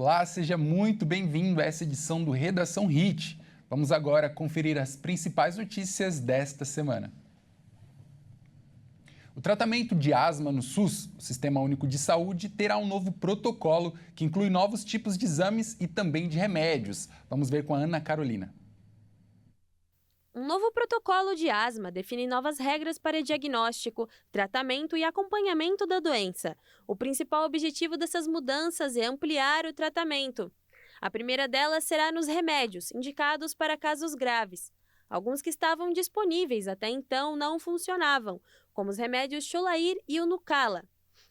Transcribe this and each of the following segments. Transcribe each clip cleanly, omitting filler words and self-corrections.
Olá, seja muito bem-vindo a essa edição do Redação Hit. Vamos agora conferir as principais notícias desta semana. O tratamento de asma no SUS, o Sistema Único de Saúde, terá um novo protocolo que inclui novos tipos de exames e também de remédios. Vamos ver com a Ana Carolina. Um novo protocolo de asma define novas regras para diagnóstico, tratamento e acompanhamento da doença. O principal objetivo dessas mudanças é ampliar o tratamento. A primeira delas será nos remédios, indicados para casos graves. Alguns que estavam disponíveis até então não funcionavam, como os remédios Xolair e o Nucala.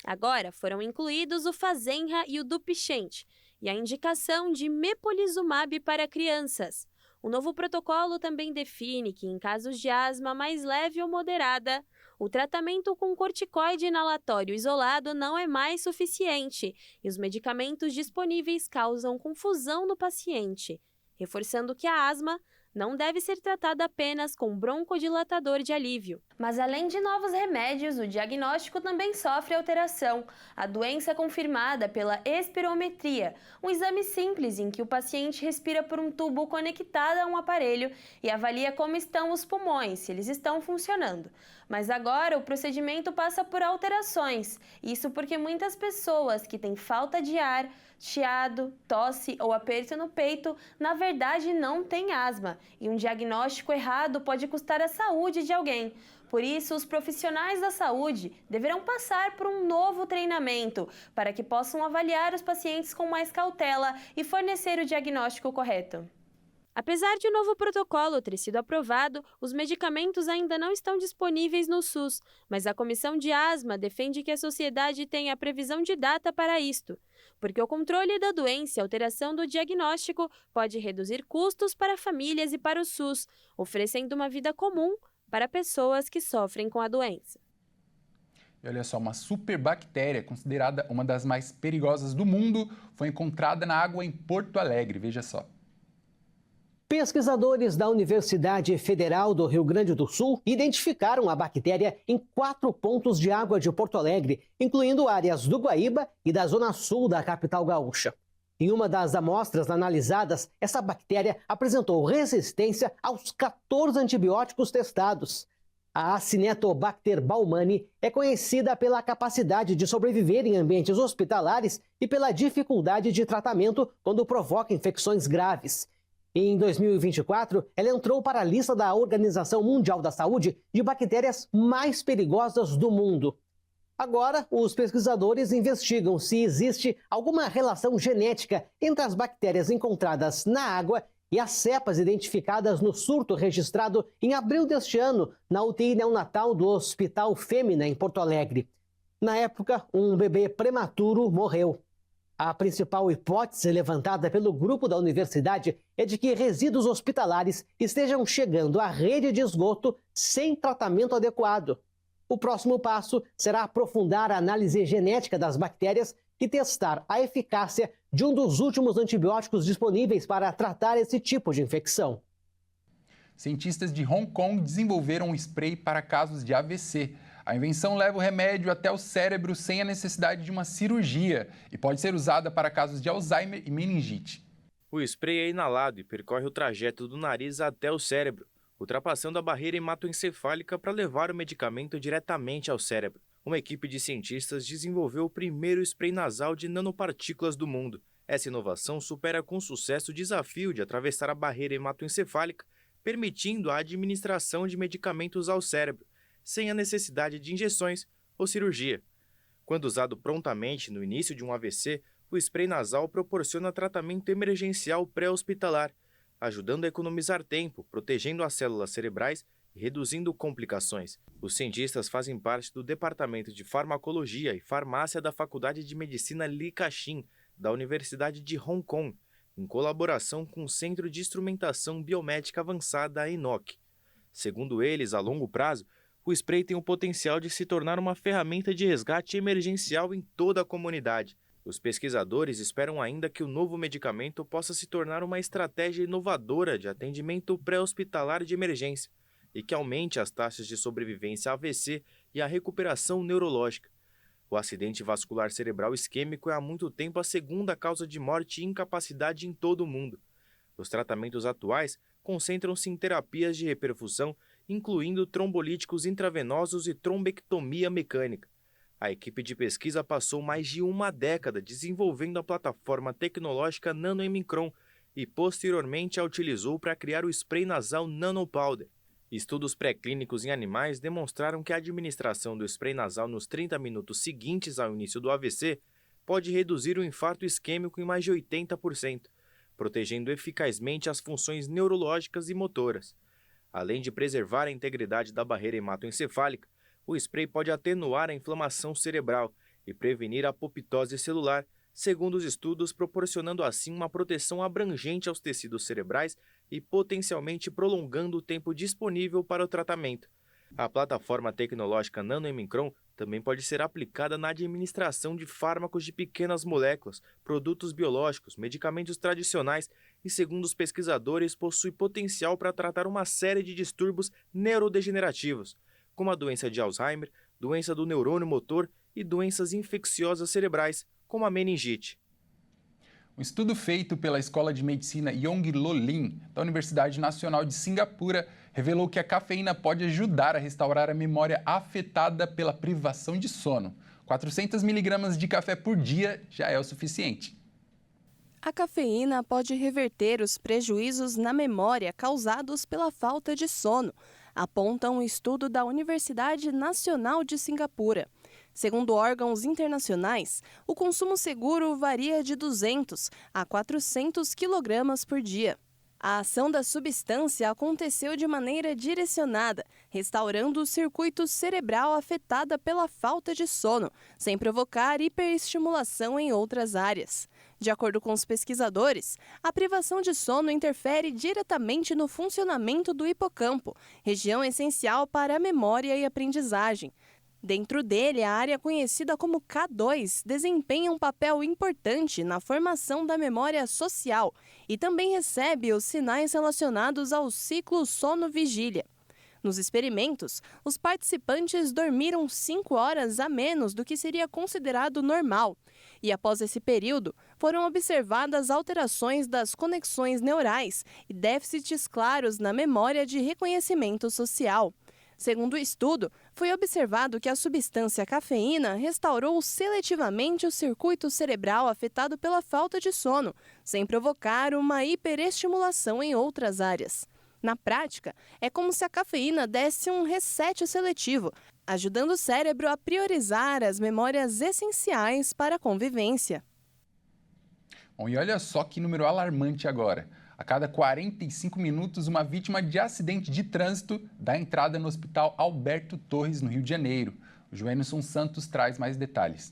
Agora foram incluídos o Fasenra e o Dupixent, e a indicação de Mepolizumab para crianças. O novo protocolo também define que, em casos de asma mais leve ou moderada, o tratamento com corticoide inalatório isolado não é mais suficiente e os medicamentos disponíveis causam confusão no paciente, reforçando que a asma não deve ser tratada apenas com broncodilatador de alívio. Mas além de novos remédios, o diagnóstico também sofre alteração. A doença é confirmada pela espirometria, um exame simples em que o paciente respira por um tubo conectado a um aparelho e avalia como estão os pulmões, se eles estão funcionando. Mas agora o procedimento passa por alterações. Isso porque muitas pessoas que têm falta de ar, chiado, tosse ou aperto no peito, na verdade não têm asma. E um diagnóstico errado pode custar a saúde de alguém. Por isso, os profissionais da saúde deverão passar por um novo treinamento para que possam avaliar os pacientes com mais cautela e fornecer o diagnóstico correto. Apesar de o novo protocolo ter sido aprovado, os medicamentos ainda não estão disponíveis no SUS, mas a Comissão de Asma defende que a sociedade tenha previsão de data para isto, porque o controle da doença e a alteração do diagnóstico pode reduzir custos para famílias e para o SUS, oferecendo uma vida comum para pessoas que sofrem com a doença. E olha só, uma superbactéria, considerada uma das mais perigosas do mundo, foi encontrada na água em Porto Alegre. Veja só. Pesquisadores da Universidade Federal do Rio Grande do Sul identificaram a bactéria em 4 pontos de água de Porto Alegre, incluindo áreas do Guaíba e da zona sul da capital gaúcha. Em uma das amostras analisadas, essa bactéria apresentou resistência aos 14 antibióticos testados. A Acinetobacter baumannii é conhecida pela capacidade de sobreviver em ambientes hospitalares e pela dificuldade de tratamento quando provoca infecções graves. Em 2024, ela entrou para a lista da Organização Mundial da Saúde de bactérias mais perigosas do mundo. Agora, os pesquisadores investigam se existe alguma relação genética entre as bactérias encontradas na água e as cepas identificadas no surto registrado em abril deste ano na UTI neonatal do Hospital Fêmea, em Porto Alegre. Na época, um bebê prematuro morreu. A principal hipótese levantada pelo grupo da universidade é de que resíduos hospitalares estejam chegando à rede de esgoto sem tratamento adequado. O próximo passo será aprofundar a análise genética das bactérias e testar a eficácia de um dos últimos antibióticos disponíveis para tratar esse tipo de infecção. Cientistas de Hong Kong desenvolveram um spray para casos de AVC. A invenção leva o remédio até o cérebro sem a necessidade de uma cirurgia e pode ser usada para casos de Alzheimer e meningite. O spray é inalado e percorre o trajeto do nariz até o cérebro, ultrapassando a barreira hematoencefálica para levar o medicamento diretamente ao cérebro. Uma equipe de cientistas desenvolveu o primeiro spray nasal de nanopartículas do mundo. Essa inovação supera com sucesso o desafio de atravessar a barreira hematoencefálica, permitindo a administração de medicamentos ao cérebro, sem a necessidade de injeções ou cirurgia. Quando usado prontamente no início de um AVC, o spray nasal proporciona tratamento emergencial pré-hospitalar, ajudando a economizar tempo, protegendo as células cerebrais e reduzindo complicações. Os cientistas fazem parte do Departamento de Farmacologia e Farmácia da Faculdade de Medicina Li Ka-shing, da Universidade de Hong Kong, em colaboração com o Centro de Instrumentação Biomédica Avançada, a ENOC. Segundo eles, a longo prazo, o spray tem o potencial de se tornar uma ferramenta de resgate emergencial em toda a comunidade. Os pesquisadores esperam ainda que o novo medicamento possa se tornar uma estratégia inovadora de atendimento pré-hospitalar de emergência e que aumente as taxas de sobrevivência a AVC e a recuperação neurológica. O acidente vascular cerebral isquêmico é há muito tempo a segunda causa de morte e incapacidade em todo o mundo. Os tratamentos atuais concentram-se em terapias de reperfusão, incluindo trombolíticos intravenosos e trombectomia mecânica. A equipe de pesquisa passou mais de uma década desenvolvendo a plataforma tecnológica NanoEmicron e posteriormente a utilizou para criar o spray nasal NanoPowder. Estudos pré-clínicos em animais demonstraram que a administração do spray nasal nos 30 minutos seguintes ao início do AVC pode reduzir o infarto isquêmico em mais de 80%, protegendo eficazmente as funções neurológicas e motoras. Além de preservar a integridade da barreira hematoencefálica, o spray pode atenuar a inflamação cerebral e prevenir a apoptose celular, segundo os estudos, proporcionando assim uma proteção abrangente aos tecidos cerebrais e potencialmente prolongando o tempo disponível para o tratamento. A plataforma tecnológica NanoEmicron também pode ser aplicada na administração de fármacos de pequenas moléculas, produtos biológicos, medicamentos tradicionais e, segundo os pesquisadores, possui potencial para tratar uma série de distúrbios neurodegenerativos, como a doença de Alzheimer, doença do neurônio motor e doenças infecciosas cerebrais, como a meningite. Um estudo feito pela Escola de Medicina Yongleo Lin, da Universidade Nacional de Singapura, revelou que a cafeína pode ajudar a restaurar a memória afetada pela privação de sono. 400 miligramas de café por dia já é o suficiente. A cafeína pode reverter os prejuízos na memória causados pela falta de sono, aponta um estudo da Universidade Nacional de Singapura. Segundo órgãos internacionais, o consumo seguro varia de 200 a 400 quilogramas por dia. A ação da substância aconteceu de maneira direcionada, restaurando o circuito cerebral afetado pela falta de sono, sem provocar hiperestimulação em outras áreas. De acordo com os pesquisadores, a privação de sono interfere diretamente no funcionamento do hipocampo, região essencial para a memória e aprendizagem. Dentro dele, a área conhecida como K2 desempenha um papel importante na formação da memória social e também recebe os sinais relacionados ao ciclo sono-vigília. Nos experimentos, os participantes dormiram 5 horas a menos do que seria considerado normal, e após esse período, foram observadas alterações das conexões neurais e déficits claros na memória de reconhecimento social. Segundo o estudo, foi observado que a substância cafeína restaurou seletivamente o circuito cerebral afetado pela falta de sono, sem provocar uma hiperestimulação em outras áreas. Na prática, é como se a cafeína desse um reset seletivo, ajudando o cérebro a priorizar as memórias essenciais para a convivência. Bom, e olha só que número alarmante agora. A cada 45 minutos, uma vítima de acidente de trânsito dá entrada no Hospital Alberto Torres, no Rio de Janeiro. O Joenilson Santos traz mais detalhes.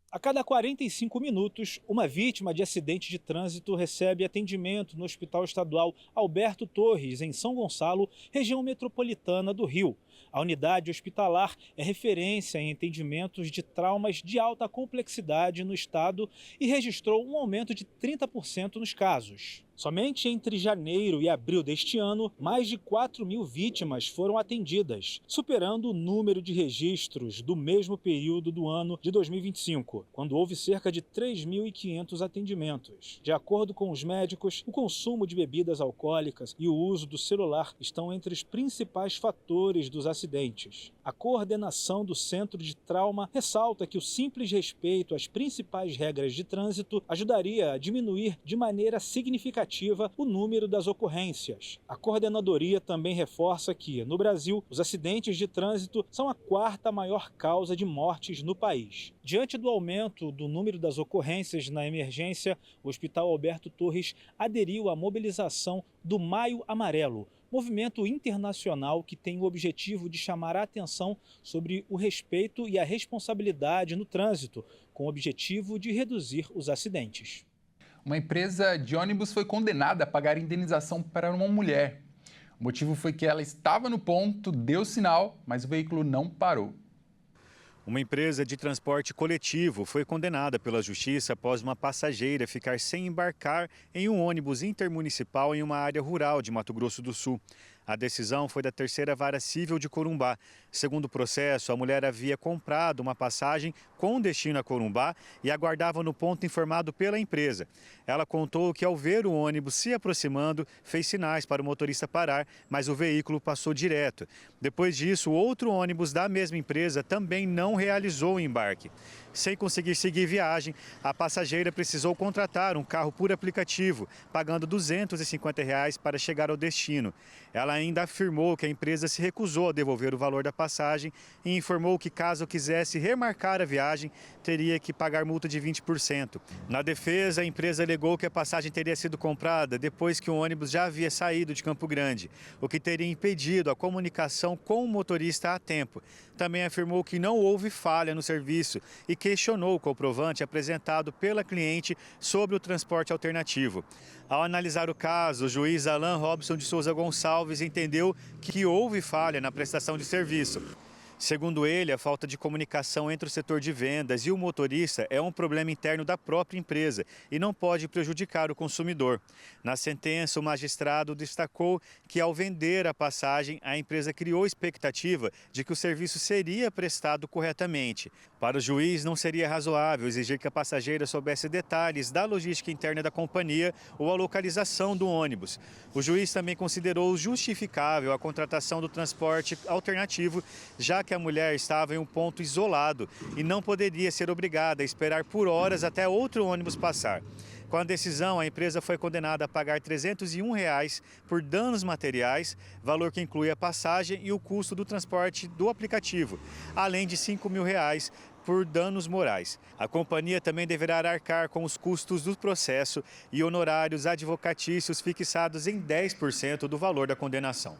A cada 45 minutos, uma vítima de acidente de trânsito recebe atendimento no Hospital Estadual Alberto Torres, em São Gonçalo, região metropolitana do Rio. A unidade hospitalar é referência em atendimentos de traumas de alta complexidade no estado e registrou um aumento de 30% nos casos. Somente entre janeiro e abril deste ano, mais de 4.000 vítimas foram atendidas, superando o número de registros do mesmo período do ano de 2025, quando houve cerca de 3.500 atendimentos. De acordo com os médicos, o consumo de bebidas alcoólicas e o uso do celular estão entre os principais fatores dos acidentes. A coordenação do Centro de Trauma ressalta que o simples respeito às principais regras de trânsito ajudaria a diminuir de maneira significativa o número das ocorrências. A coordenadoria também reforça que, no Brasil, os acidentes de trânsito são a 4ª maior causa de mortes no país. Diante do aumento do número das ocorrências na emergência, o Hospital Alberto Torres aderiu à mobilização do Maio Amarelo, movimento internacional que tem o objetivo de chamar a atenção sobre o respeito e a responsabilidade no trânsito, com o objetivo de reduzir os acidentes. Uma empresa de ônibus foi condenada a pagar indenização para uma mulher. O motivo foi que ela estava no ponto, deu sinal, mas o veículo não parou. Uma empresa de transporte coletivo foi condenada pela justiça após uma passageira ficar sem embarcar em um ônibus intermunicipal em uma área rural de Mato Grosso do Sul. A decisão foi da 3ª Vara Civil de Corumbá. Segundo o processo, a mulher havia comprado uma passagem com destino a Corumbá e aguardava no ponto informado pela empresa. Ela contou que ao ver o ônibus se aproximando, fez sinais para o motorista parar, mas o veículo passou direto. Depois disso, outro ônibus da mesma empresa também não realizou o embarque. Sem conseguir seguir viagem, a passageira precisou contratar um carro por aplicativo, pagando R$ 250 para chegar ao destino. Ela ainda afirmou que a empresa se recusou a devolver o valor da passagem e informou que, caso quisesse remarcar a viagem, teria que pagar multa de 20%. Na defesa, a empresa alegou que a passagem teria sido comprada depois que o ônibus já havia saído de Campo Grande, o que teria impedido a comunicação com o motorista a tempo. Também afirmou que não houve falha no serviço e questionou o comprovante apresentado pela cliente sobre o transporte alternativo. Ao analisar o caso, o juiz Alan Robson de Souza Gonçalves entendeu que houve falha na prestação de serviço. Segundo ele, a falta de comunicação entre o setor de vendas e o motorista é um problema interno da própria empresa e não pode prejudicar o consumidor. Na sentença, o magistrado destacou que, ao vender a passagem, a empresa criou expectativa de que o serviço seria prestado corretamente. Para o juiz, não seria razoável exigir que a passageira soubesse detalhes da logística interna da companhia ou a localização do ônibus. O juiz também considerou justificável a contratação do transporte alternativo, já que a mulher estava em um ponto isolado e não poderia ser obrigada a esperar por horas até outro ônibus passar. Com a decisão, a empresa foi condenada a pagar R$ 301 por danos materiais, valor que inclui a passagem e o custo do transporte do aplicativo, além de R$ 5 mil por danos morais. A companhia também deverá arcar com os custos do processo e honorários advocatícios fixados em 10% do valor da condenação.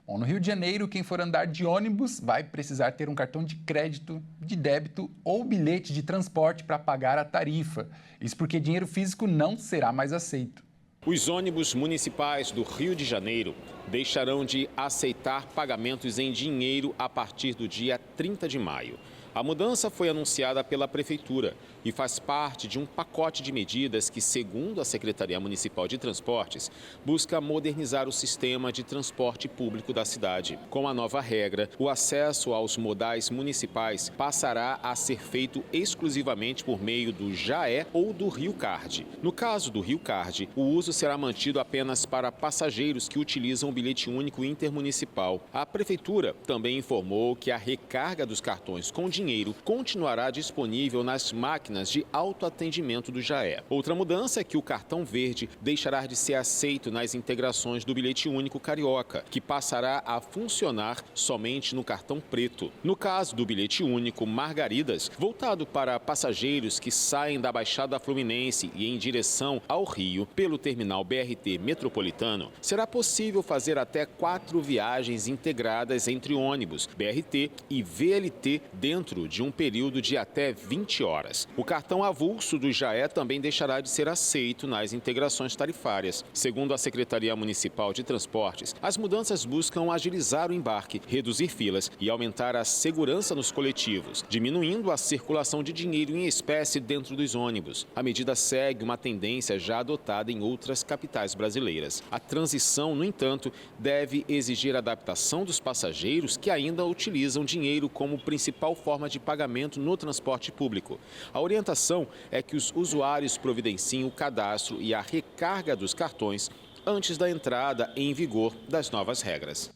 Bom, no Rio de Janeiro, quem for andar de ônibus vai precisar ter um cartão de crédito, de débito ou bilhete de transporte para pagar a tarifa. Isso porque dinheiro físico não será mais aceito. Os ônibus municipais do Rio de Janeiro deixarão de aceitar pagamentos em dinheiro a partir do dia 30 de maio. A mudança foi anunciada pela Prefeitura e faz parte de um pacote de medidas que, segundo a Secretaria Municipal de Transportes, busca modernizar o sistema de transporte público da cidade. Com a nova regra, o acesso aos modais municipais passará a ser feito exclusivamente por meio do JAE ou do Rio Card. No caso do Rio Card, o uso será mantido apenas para passageiros que utilizam o bilhete único intermunicipal. A Prefeitura também informou que a recarga dos cartões com dinheiro continuará disponível nas máquinas de autoatendimento do JAE. Outra mudança é que o cartão verde deixará de ser aceito nas integrações do bilhete único carioca, que passará a funcionar somente no cartão preto. No caso do bilhete único Margaridas, voltado para passageiros que saem da Baixada Fluminense e em direção ao Rio pelo terminal BRT metropolitano, será possível fazer até 4 viagens integradas entre ônibus, BRT e VLT dentro de um período de até 20 horas. O cartão avulso do JAE também deixará de ser aceito nas integrações tarifárias. Segundo a Secretaria Municipal de Transportes, as mudanças buscam agilizar o embarque, reduzir filas e aumentar a segurança nos coletivos, diminuindo a circulação de dinheiro em espécie dentro dos ônibus. A medida segue uma tendência já adotada em outras capitais brasileiras. A transição, no entanto, deve exigir adaptação dos passageiros que ainda utilizam dinheiro como principal forma de pagamento no transporte público. A orientação é que os usuários providenciem o cadastro e a recarga dos cartões antes da entrada em vigor das novas regras.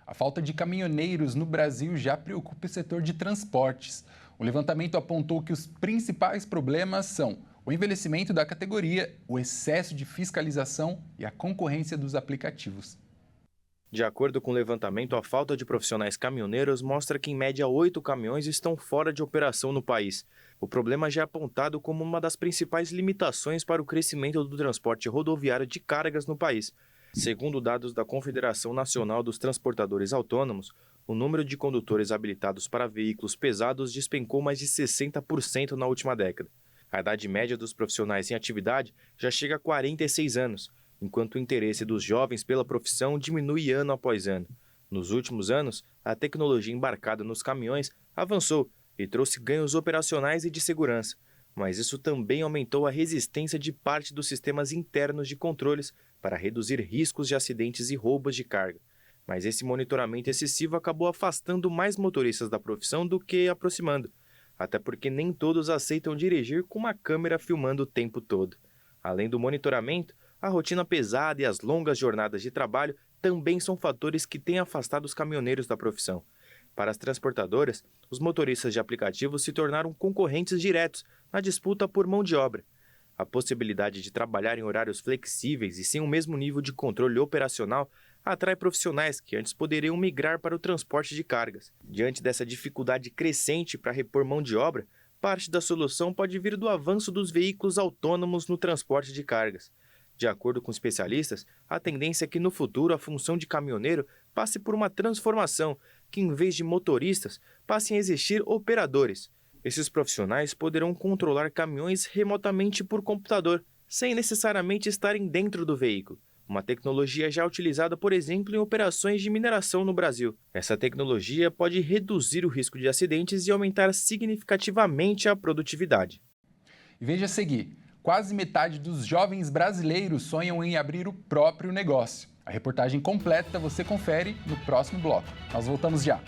A falta de caminhoneiros no Brasil já preocupa o setor de transportes. O levantamento apontou que os principais problemas são o envelhecimento da categoria, o excesso de fiscalização e a concorrência dos aplicativos. De acordo com o levantamento, a falta de profissionais caminhoneiros mostra que, em média, 8 caminhões estão fora de operação no país. O problema já é apontado como uma das principais limitações para o crescimento do transporte rodoviário de cargas no país. Segundo dados da Confederação Nacional dos Transportadores Autônomos, o número de condutores habilitados para veículos pesados despencou mais de 60% na última década. A idade média dos profissionais em atividade já chega a 46 anos. Enquanto o interesse dos jovens pela profissão diminui ano após ano. Nos últimos anos, a tecnologia embarcada nos caminhões avançou e trouxe ganhos operacionais e de segurança, mas isso também aumentou a resistência de parte dos sistemas internos de controles para reduzir riscos de acidentes e roubos de carga. Mas esse monitoramento excessivo acabou afastando mais motoristas da profissão do que aproximando. até porque nem todos aceitam dirigir com uma câmera filmando o tempo todo. Além do monitoramento, a rotina pesada e as longas jornadas de trabalho também são fatores que têm afastado os caminhoneiros da profissão. Para as transportadoras, os motoristas de aplicativos se tornaram concorrentes diretos na disputa por mão de obra. A possibilidade de trabalhar em horários flexíveis e sem o mesmo nível de controle operacional atrai profissionais que antes poderiam migrar para o transporte de cargas. Diante dessa dificuldade crescente para repor mão de obra, parte da solução pode vir do avanço dos veículos autônomos no transporte de cargas. De acordo com especialistas, a tendência é que no futuro a função de caminhoneiro passe por uma transformação, que em vez de motoristas, passem a existir operadores. Esses profissionais poderão controlar caminhões remotamente por computador, sem necessariamente estarem dentro do veículo. Uma tecnologia já utilizada, por exemplo, em operações de mineração no Brasil. Essa tecnologia pode reduzir o risco de acidentes e aumentar significativamente a produtividade. E veja a seguir, quase metade dos jovens brasileiros sonham em abrir o próprio negócio. A reportagem completa você confere no próximo bloco. Nós voltamos já.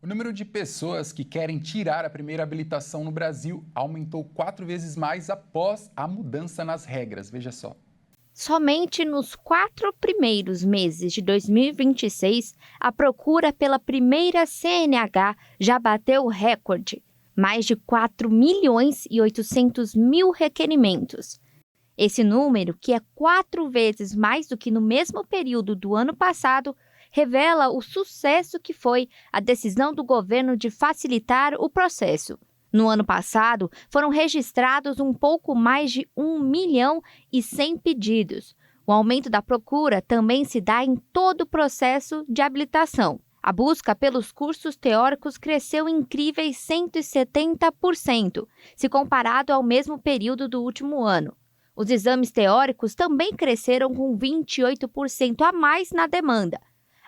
O número de pessoas que querem tirar a primeira habilitação no Brasil aumentou 4 vezes mais após a mudança nas regras. Veja só. Somente nos 4 primeiros meses de 2026, a procura pela primeira CNH já bateu o recorde. Mais de 4.800.000 requerimentos. Esse número, que é 4 vezes mais do que no mesmo período do ano passado, revela o sucesso que foi a decisão do governo de facilitar o processo. No ano passado, foram registrados um pouco mais de 1.100.000 pedidos. O aumento da procura também se dá em todo o processo de habilitação. A busca pelos cursos teóricos cresceu incríveis 170%, se comparado ao mesmo período do último ano. Os exames teóricos também cresceram com 28% a mais na demanda.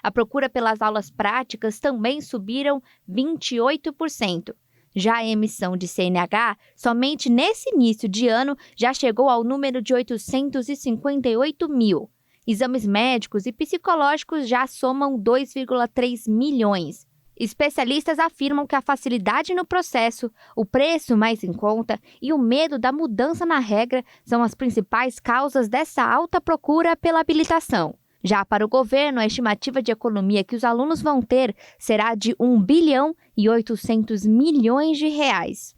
A procura pelas aulas práticas também subiram 28%. Já a emissão de CNH, somente nesse início de ano, já chegou ao número de 858.000. Exames médicos e psicológicos já somam 2,3 milhões. Especialistas afirmam que a facilidade no processo, o preço mais em conta e o medo da mudança na regra são as principais causas dessa alta procura pela habilitação. Já para o governo, a estimativa de economia que os alunos vão ter será de 1,8 bilhão de reais.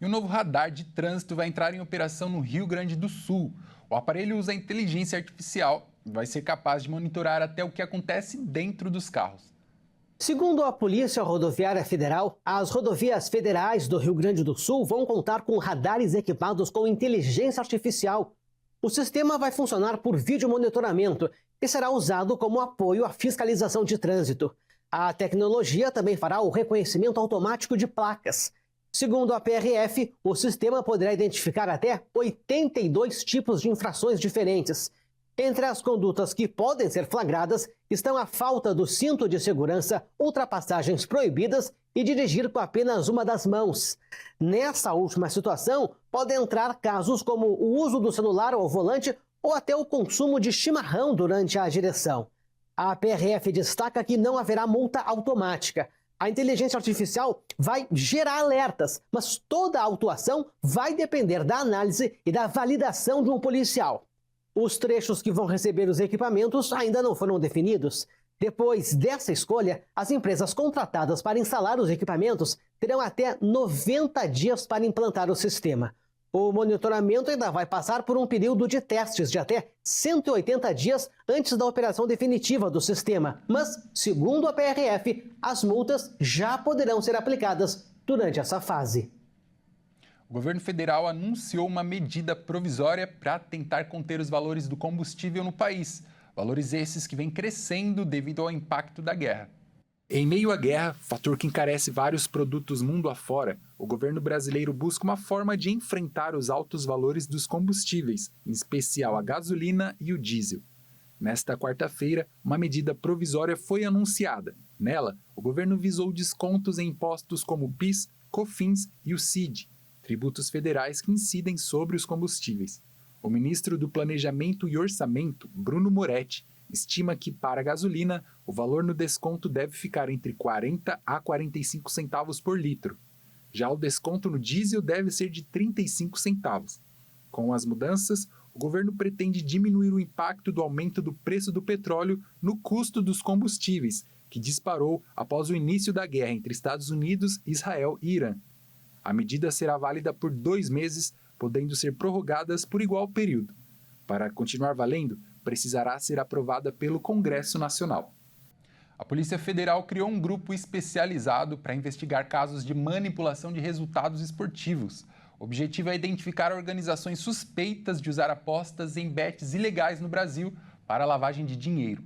E o novo radar de trânsito vai entrar em operação no Rio Grande do Sul. O aparelho usa inteligência artificial e vai ser capaz de monitorar até o que acontece dentro dos carros. Segundo a Polícia Rodoviária Federal, as rodovias federais do Rio Grande do Sul vão contar com radares equipados com inteligência artificial. O sistema vai funcionar por vídeo monitoramento e será usado como apoio à fiscalização de trânsito. A tecnologia também fará o reconhecimento automático de placas. Segundo a PRF, o sistema poderá identificar até 82 tipos de infrações diferentes. Entre as condutas que podem ser flagradas estão a falta do cinto de segurança, ultrapassagens proibidas e dirigir com apenas uma das mãos. Nessa última situação, podem entrar casos como o uso do celular ao volante ou até o consumo de chimarrão durante a direção. A PRF destaca que não haverá multa automática. A inteligência artificial vai gerar alertas, mas toda a autuação vai depender da análise e da validação de um policial. Os trechos que vão receber os equipamentos ainda não foram definidos. Depois dessa escolha, as empresas contratadas para instalar os equipamentos terão até 90 dias para implantar o sistema. O monitoramento ainda vai passar por um período de testes de até 180 dias antes da operação definitiva do sistema. Mas, segundo a PRF, as multas já poderão ser aplicadas durante essa fase. O governo federal anunciou uma medida provisória para tentar conter os valores do combustível no país. Valores esses que vêm crescendo devido ao impacto da guerra. Em meio à guerra, fator que encarece vários produtos mundo afora, o governo brasileiro busca uma forma de enfrentar os altos valores dos combustíveis, em especial a gasolina e o diesel. Nesta quarta-feira, uma medida provisória foi anunciada. Nela, o governo visou descontos em impostos como o PIS, COFINS e o CID, tributos federais que incidem sobre os combustíveis. O ministro do Planejamento e Orçamento, Bruno Moretti, estima que, para a gasolina, o valor no desconto deve ficar entre 40 a 45 centavos por litro. Já o desconto no diesel deve ser de 35 centavos. Com as mudanças, o governo pretende diminuir o impacto do aumento do preço do petróleo no custo dos combustíveis, que disparou após o início da guerra entre Estados Unidos, Israel e Irã. A medida será válida por 2 meses, podendo ser prorrogadas por igual período. Para continuar valendo, precisará ser aprovada pelo Congresso Nacional. A Polícia Federal criou um grupo especializado para investigar casos de manipulação de resultados esportivos. O objetivo é identificar organizações suspeitas de usar apostas em bets ilegais no Brasil para lavagem de dinheiro.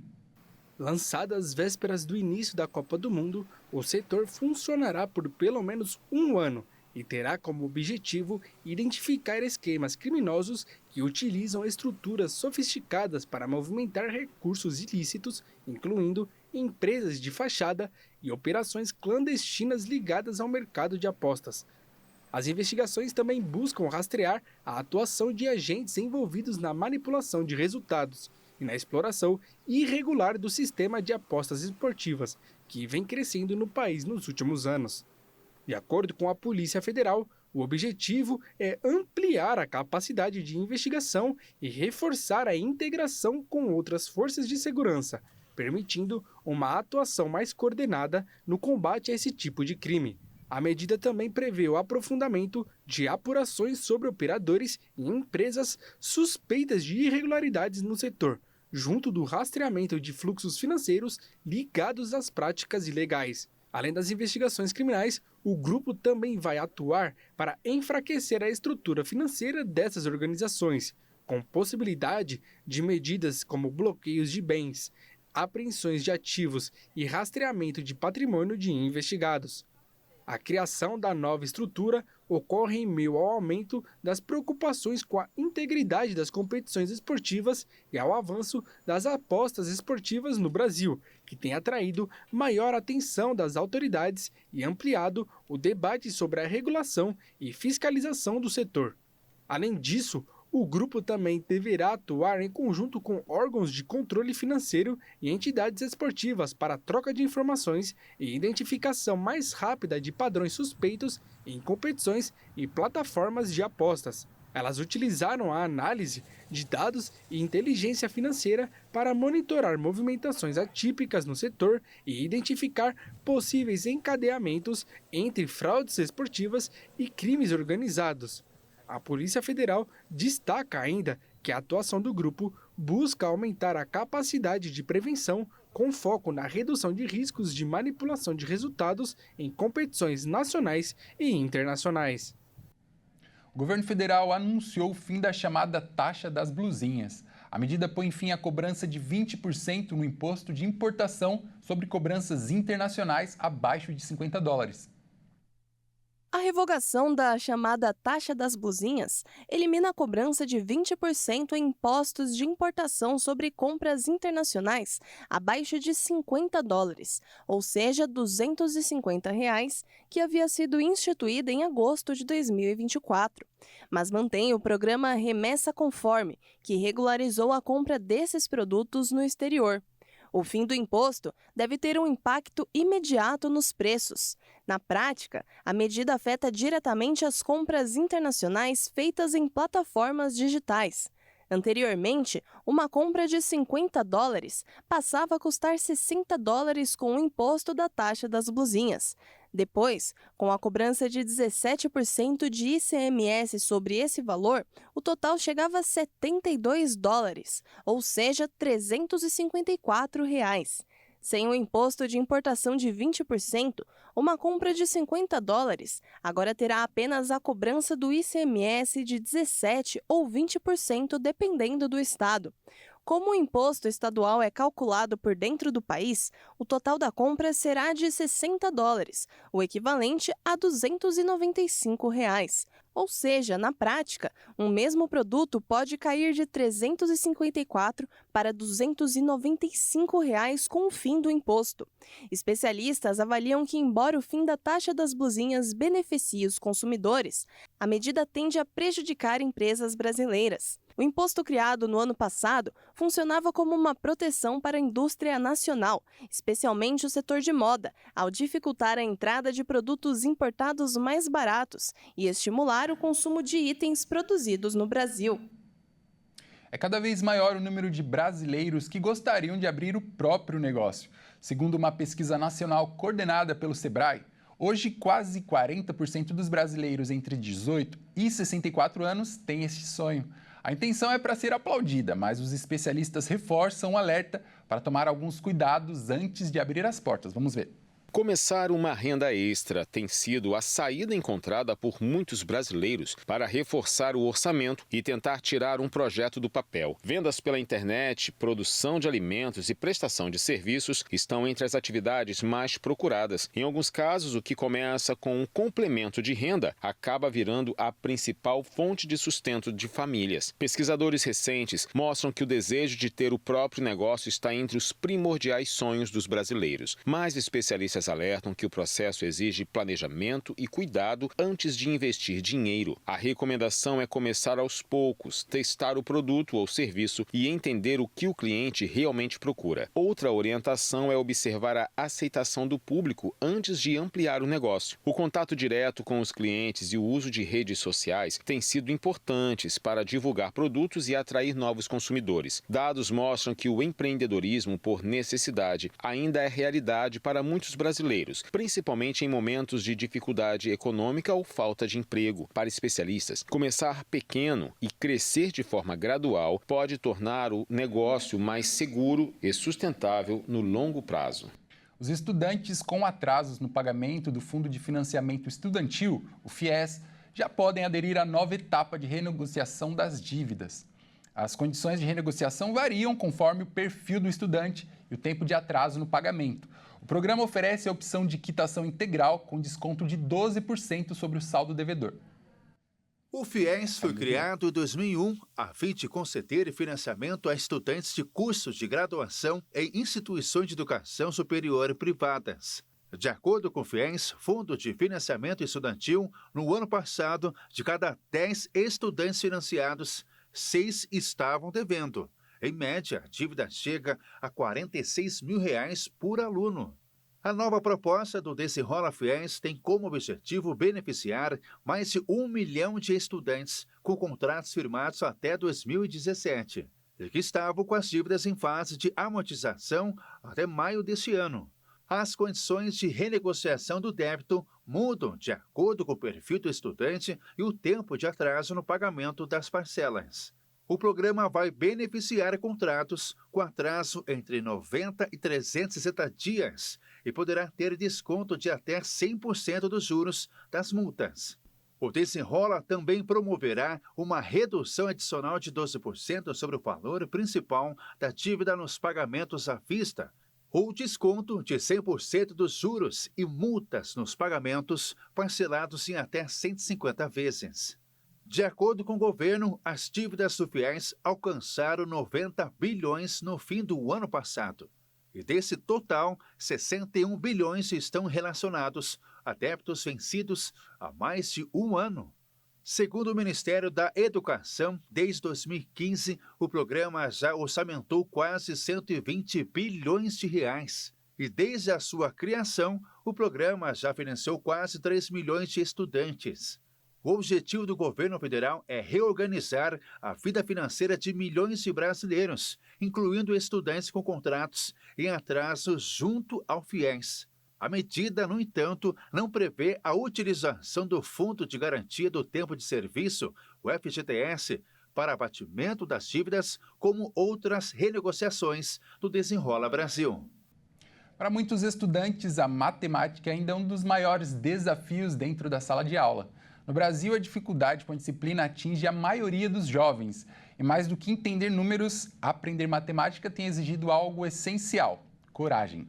Lançada às vésperas do início da Copa do Mundo, o setor funcionará por pelo menos 1 ano e terá como objetivo identificar esquemas criminosos que utilizam estruturas sofisticadas para movimentar recursos ilícitos, incluindo empresas de fachada e operações clandestinas ligadas ao mercado de apostas. As investigações também buscam rastrear a atuação de agentes envolvidos na manipulação de resultados e na exploração irregular do sistema de apostas esportivas, que vem crescendo no país nos últimos anos. De acordo com a Polícia Federal, o objetivo é ampliar a capacidade de investigação e reforçar a integração com outras forças de segurança, permitindo uma atuação mais coordenada no combate a esse tipo de crime. A medida também prevê o aprofundamento de apurações sobre operadores e empresas suspeitas de irregularidades no setor, junto do rastreamento de fluxos financeiros ligados às práticas ilegais. Além das investigações criminais, o grupo também vai atuar para enfraquecer a estrutura financeira dessas organizações, com possibilidade de medidas como bloqueios de bens, apreensões de ativos e rastreamento de patrimônio de investigados. A criação da nova estrutura ocorre em meio ao aumento das preocupações com a integridade das competições esportivas e ao avanço das apostas esportivas no Brasil, que tem atraído maior atenção das autoridades e ampliado o debate sobre a regulação e fiscalização do setor. Além disso, o grupo também deverá atuar em conjunto com órgãos de controle financeiro e entidades esportivas para troca de informações e identificação mais rápida de padrões suspeitos em competições e plataformas de apostas. Elas utilizaram a análise de dados e inteligência financeira para monitorar movimentações atípicas no setor e identificar possíveis encadeamentos entre fraudes esportivas e crimes organizados. A Polícia Federal destaca ainda que a atuação do grupo busca aumentar a capacidade de prevenção com foco na redução de riscos de manipulação de resultados em competições nacionais e internacionais. O governo federal anunciou o fim da chamada taxa das blusinhas. A medida põe fim à cobrança de 20% no imposto de importação sobre cobranças internacionais abaixo de $50. A revogação da chamada taxa das blusinhas elimina a cobrança de 20% em impostos de importação sobre compras internacionais abaixo de $50, ou seja, R$ 250, que havia sido instituída em agosto de 2024. Mas mantém o programa Remessa Conforme, que regularizou a compra desses produtos no exterior. O fim do imposto deve ter um impacto imediato nos preços. Na prática, a medida afeta diretamente as compras internacionais feitas em plataformas digitais. Anteriormente, uma compra de $50 passava a custar $60 com o imposto da taxa das blusinhas. Depois, com a cobrança de 17% de ICMS sobre esse valor, o total chegava a $72, ou seja, R$ 354. Sem o imposto de importação de 20%, uma compra de $50 agora terá apenas a cobrança do ICMS de 17% ou 20%, dependendo do estado. Como o imposto estadual é calculado por dentro do país, o total da compra será de $60, o equivalente a R$ 295. Ou seja, na prática, um mesmo produto pode cair de R$ 354 para R$ 295 com o fim do imposto. Especialistas avaliam que, embora o fim da taxa das blusinhas beneficie os consumidores, a medida tende a prejudicar empresas brasileiras. O imposto criado no ano passado funcionava como uma proteção para a indústria nacional, especialmente o setor de moda, ao dificultar a entrada de produtos importados mais baratos e estimular o consumo de itens produzidos no Brasil. É cada vez maior o número de brasileiros que gostariam de abrir o próprio negócio. Segundo uma pesquisa nacional coordenada pelo Sebrae, hoje quase 40% dos brasileiros entre 18 e 64 anos têm este sonho. A intenção é para ser aplaudida, mas os especialistas reforçam o alerta para tomar alguns cuidados antes de abrir as portas. Vamos ver. Começar uma renda extra tem sido a saída encontrada por muitos brasileiros para reforçar o orçamento e tentar tirar um projeto do papel. Vendas pela internet, produção de alimentos e prestação de serviços estão entre as atividades mais procuradas. Em alguns casos, o que começa com um complemento de renda acaba virando a principal fonte de sustento de famílias. Pesquisadores recentes mostram que o desejo de ter o próprio negócio está entre os primordiais sonhos dos brasileiros. Mas especialistas alertam que o processo exige planejamento e cuidado antes de investir dinheiro. A recomendação é começar aos poucos, testar o produto ou serviço e entender o que o cliente realmente procura. Outra orientação é observar a aceitação do público antes de ampliar o negócio. O contato direto com os clientes e o uso de redes sociais têm sido importantes para divulgar produtos e atrair novos consumidores. Dados mostram que o empreendedorismo por necessidade ainda é realidade para muitos brasileiros, principalmente em momentos de dificuldade econômica ou falta de emprego. Para especialistas, começar pequeno e crescer de forma gradual pode tornar o negócio mais seguro e sustentável no longo prazo. Os estudantes com atrasos no pagamento do Fundo de Financiamento Estudantil, o FIES, já podem aderir à nova etapa de renegociação das dívidas. As condições de renegociação variam conforme o perfil do estudante e o tempo de atraso no pagamento. O programa oferece a opção de quitação integral com desconto de 12% sobre o saldo devedor. O FIES foi criado em 2001 a fim de conceder financiamento a estudantes de cursos de graduação em instituições de educação superior privadas. De acordo com o FIES, Fundo de Financiamento Estudantil, no ano passado, de cada 10 estudantes financiados, 6 estavam devendo. Em média, a dívida chega a R$ 46 mil por aluno. A nova proposta do Desenrola FIES tem como objetivo beneficiar mais de 1 milhão de estudantes com contratos firmados até 2017 e que estavam com as dívidas em fase de amortização até maio deste ano. As condições de renegociação do débito mudam de acordo com o perfil do estudante e o tempo de atraso no pagamento das parcelas. O programa vai beneficiar contratos com atraso entre 90 e 360 dias e poderá ter desconto de até 100% dos juros das multas. O Desenrola também promoverá uma redução adicional de 12% sobre o valor principal da dívida nos pagamentos à vista, ou desconto de 100% dos juros e multas nos pagamentos parcelados em até 150 vezes. De acordo com o governo, as dívidas do FIES alcançaram 90 bilhões no fim do ano passado. E desse total, 61 bilhões estão relacionados a débitos vencidos há mais de um ano. Segundo o Ministério da Educação, desde 2015, o programa já orçamentou quase 120 bilhões de reais. E desde a sua criação, o programa já financiou quase 3 milhões de estudantes. O objetivo do governo federal é reorganizar a vida financeira de milhões de brasileiros, incluindo estudantes com contratos em atraso junto ao FIES. A medida, no entanto, não prevê a utilização do Fundo de Garantia do Tempo de Serviço, o FGTS, para abatimento das dívidas, como outras renegociações do Desenrola Brasil. Para muitos estudantes, a matemática ainda é um dos maiores desafios dentro da sala de aula. No Brasil, a dificuldade com a disciplina atinge a maioria dos jovens. E mais do que entender números, aprender matemática tem exigido algo essencial: coragem.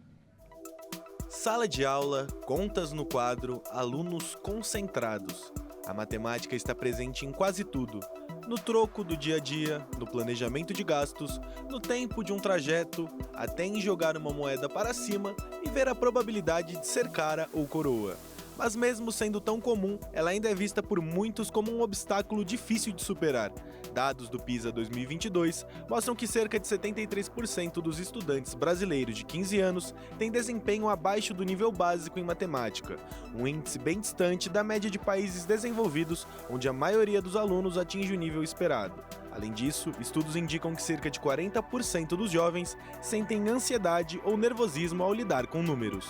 Sala de aula, contas no quadro, alunos concentrados. A matemática está presente em quase tudo. No troco do dia a dia, no planejamento de gastos, no tempo de um trajeto, até em jogar uma moeda para cima e ver a probabilidade de ser cara ou coroa. Mas mesmo sendo tão comum, ela ainda é vista por muitos como um obstáculo difícil de superar. Dados do PISA 2022 mostram que cerca de 73% dos estudantes brasileiros de 15 anos têm desempenho abaixo do nível básico em matemática, um índice bem distante da média de países desenvolvidos, onde a maioria dos alunos atinge o nível esperado. Além disso, estudos indicam que cerca de 40% dos jovens sentem ansiedade ou nervosismo ao lidar com números.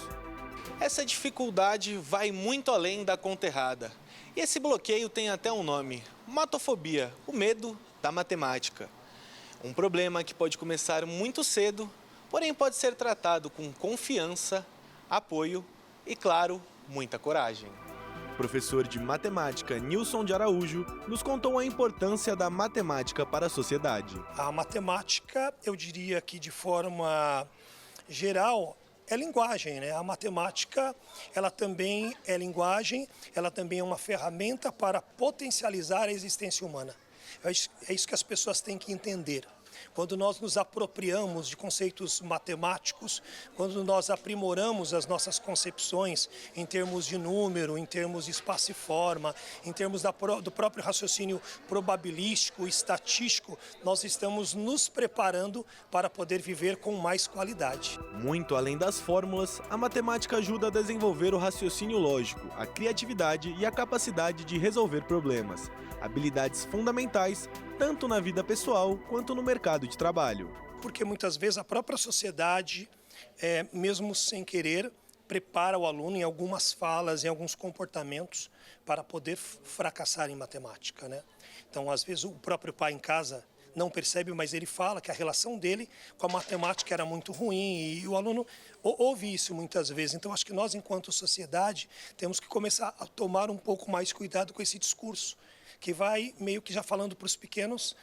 Essa dificuldade vai muito além da conta errada. E esse bloqueio tem até um nome: matofobia, o medo da matemática. Um problema que pode começar muito cedo, porém pode ser tratado com confiança, apoio e, claro, muita coragem. O professor de matemática Nilson de Araújo nos contou a importância da matemática para a sociedade. A matemática, eu diria que de forma geral, é linguagem, né? A matemática, ela também é linguagem, ela também é uma ferramenta para potencializar a existência humana. É isso que as pessoas têm que entender. Quando nós nos apropriamos de conceitos matemáticos, quando nós aprimoramos as nossas concepções em termos de número, em termos de espaço e forma, em termos do próprio raciocínio probabilístico, estatístico, nós estamos nos preparando para poder viver com mais qualidade. Muito além das fórmulas, a matemática ajuda a desenvolver o raciocínio lógico, a criatividade e a capacidade de resolver problemas. Habilidades fundamentais tanto na vida pessoal quanto no mercado de trabalho. Porque muitas vezes a própria sociedade, mesmo sem querer, prepara o aluno em algumas falas, em alguns comportamentos para poder fracassar em matemática, né? Então, às vezes, o próprio pai em casa não percebe, mas ele fala que a relação dele com a matemática era muito ruim e o aluno ouve isso muitas vezes. Então, acho que nós, enquanto sociedade, temos que começar a tomar um pouco mais cuidado com esse discurso, que vai meio que já falando para os pequenos,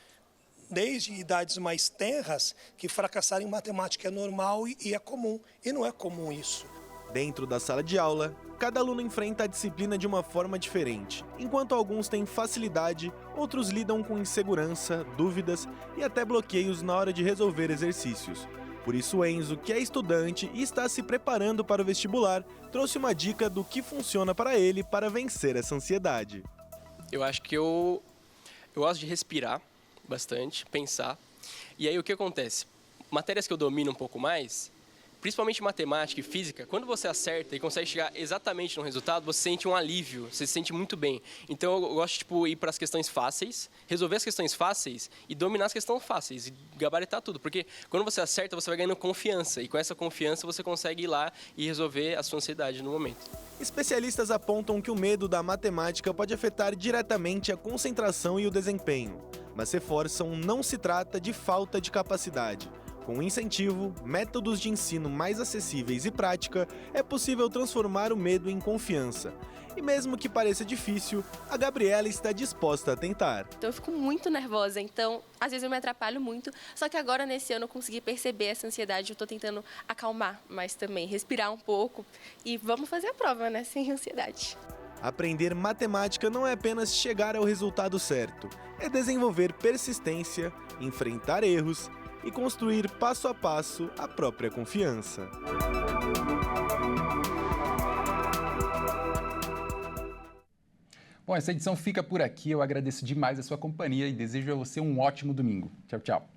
desde idades mais tenras, que fracassar em matemática é normal e é comum. E não é comum isso. Dentro da sala de aula, cada aluno enfrenta a disciplina de uma forma diferente. Enquanto alguns têm facilidade, outros lidam com insegurança, dúvidas e até bloqueios na hora de resolver exercícios. Por isso, Enzo, que é estudante e está se preparando para o vestibular, trouxe uma dica do que funciona para ele para vencer essa ansiedade. Eu acho que eu gosto de respirar bastante, pensar. E aí o que acontece? Matérias que eu domino um pouco mais, principalmente matemática e física, quando você acerta e consegue chegar exatamente no resultado, você sente um alívio, você se sente muito bem. Então eu gosto de ir para as questões fáceis, resolver as questões fáceis e dominar as questões fáceis e gabaritar tudo. Porque quando você acerta, você vai ganhando confiança e com essa confiança você consegue ir lá e resolver a sua ansiedade no momento. Especialistas apontam que o medo da matemática pode afetar diretamente a concentração e o desempenho, mas reforçam não se trata de falta de capacidade. Com incentivo, métodos de ensino mais acessíveis e prática, é possível transformar o medo em confiança. E mesmo que pareça difícil, a Gabriela está disposta a tentar. Então eu fico muito nervosa, então às vezes eu me atrapalho muito. Só que agora nesse ano eu consegui perceber essa ansiedade, eu estou tentando acalmar, mas também respirar um pouco e vamos fazer a prova, né, sem ansiedade. Aprender matemática não é apenas chegar ao resultado certo, é desenvolver persistência, enfrentar erros e construir passo a passo a própria confiança. Bom, essa edição fica por aqui. Eu agradeço demais a sua companhia e desejo a você um ótimo domingo. Tchau, tchau.